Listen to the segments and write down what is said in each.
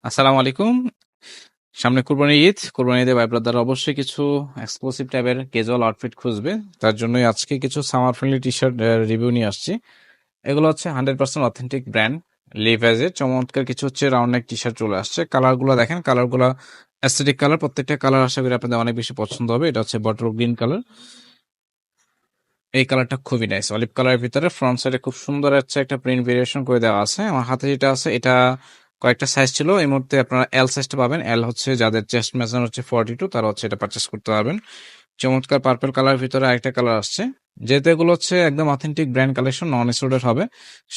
আসসালামু আলাইকুম। সামনে কুরবানির ঈদ। কুরবানি ঈদে ভাই ব্রাদাররা অবশ্যই কিছু এক্সক্লুসিভ টাইপের ক্যাজুয়াল আউটফিট খুঁজবে। তার জন্যই আজকে কিছু সামার ফ্রেন্ডলি টি-শার্ট রিভিউ নিয়ে আসছি। এগুলো হচ্ছে 100% অথেন্টিক ব্র্যান্ড লিভাইজের চমৎকার কিছু হচ্ছে রাউন্ড নেক টি-শার্ট চলে আসছে। কালারগুলো দেখেন, কালারগুলো অ্যাস্থেটিক কালার। প্রত্যেকটা কালার আশা করি আপনাদের অনেক বেশি পছন্দ হবে। এটা হচ্ছে বটল গ্রিন কালার। এই কালারটা খুবই নাইস। অলিভ কালারের ভিতরে ফ্রন্ট সাইডে খুব সুন্দর হচ্ছে একটা প্রিন্ট ভেরিয়েশন করে দেওয়া আছে। আমার হাতে যেটা আছে এটা কয়েকটা সাইজ ছিল। এই মুহূর্তে আপনারা এল সাইজটা পাবেন। এল হচ্ছে যাদের চেস্ট মেজার হচ্ছে 42, তারা হচ্ছে এটা পারচেস করতে পারবেন। চমৎকার পার্পল কালারের ভিতরে আরেকটা কালার আসছে। যেহেতু এগুলো হচ্ছে একদম অথেন্টিক ব্র্যান্ড কালেকশন, নন এক্সক্লুডেড হবে।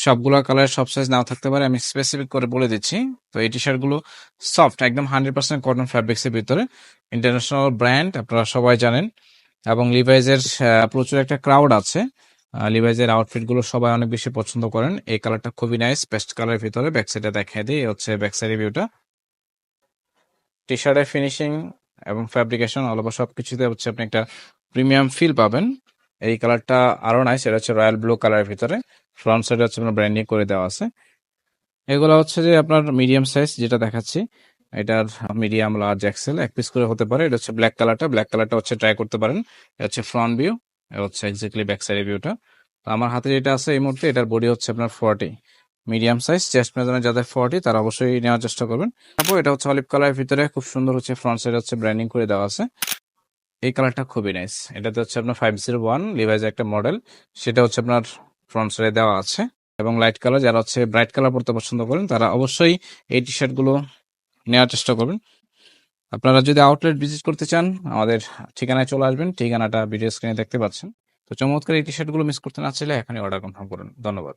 সবগুলো কালারের সব সাইজ নাও থাকতে পারে, আমি স্পেসিফিক করে বলে দিচ্ছি। তো এই টি শার্ট গুলো সফট, একদম 100% কটন ফ্যাব্রিক্স এর ভিতরে। ইন্টারন্যাশনাল ব্র্যান্ড, আপনারা সবাই জানেন। এবং লিভাইজের প্রচুর একটা ক্রাউড আছে। লিভাইজের আউটফিট গুলো সবাই অনেক বেশি পছন্দ করেন। এই কালারটা খুবই নাইস, পেস্ট কালারের ভিতরে। ব্যাক সাইডে দেখাই দিই, হচ্ছে ব্যাক সাইড রিভিউটা। টি শার্টের ফিনিশিং এবং ফ্যাব্রিকেশন অল ওভার সবকিছুতে হচ্ছে আপনি একটা প্রিমিয়াম ফিল পাবেন। এই কালারটা আরো নাইস, এটা হচ্ছে রয়্যাল ব্লু কালারের ভিতরে। ফ্রন্ট সাইডে হচ্ছে আপনার ব্র্যান্ডিং করে দেওয়া আছে। এগুলো হচ্ছে যে আপনার মিডিয়াম সাইজ যেটা দেখাচ্ছি, এটার মিডিয়াম, লার্জ, এক্সেল এক পিস করে হতে পারে। এটা হচ্ছে ব্ল্যাক কালারটা। ব্ল্যাক কালারটা হচ্ছে ট্রাই করতে পারেন। এটা হচ্ছে ফ্রন্ট ভিউ, এটা হচ্ছে এক্স্যাক্টলি ব্যাক সাইড ভিউটা। তো আমার হাতে যেটা আছে এই মুহূর্তে, এটার বডি হচ্ছে আপনার 40, মিডিয়াম সাইজ। চেস্ট মেজারমেন্ট যাদের 40 তারা অবশ্যই নেওয়ার চেষ্টা করবেন। তারপর এটা হচ্ছে অলিভ কালারের ভিতরে খুব সুন্দর হচ্ছে ফ্রন্ট সাইড হচ্ছে ব্র্যান্ডিং করে দেওয়া আছে। এই কালারটা খুবই নাইস। এটাতে হচ্ছে আপনার 501 লিভাইজের একটা মডেল, সেটা হচ্ছে আপনার ফ্রন্ট সাইডে দেওয়া আছে। এবং লাইট কালার, যারা হচ্ছে ব্রাইট কালার পড়তে পছন্দ করেন তারা অবশ্যই এই টি শার্ট গুলো নেওয়ার চেষ্টা করবেন। আপনারা যদি আউটলেট ভিজিট করতে চান, আমাদের ঠিকানায় চলে আসবেন। ঠিকানাটা ভিডিও স্ক্রিনে দেখতে পাচ্ছেন। তো চমৎকার এই টি শার্ট গুলো মিস করতে না চাইলে এখনই অর্ডার কনফার্ম করুন। ধন্যবাদ।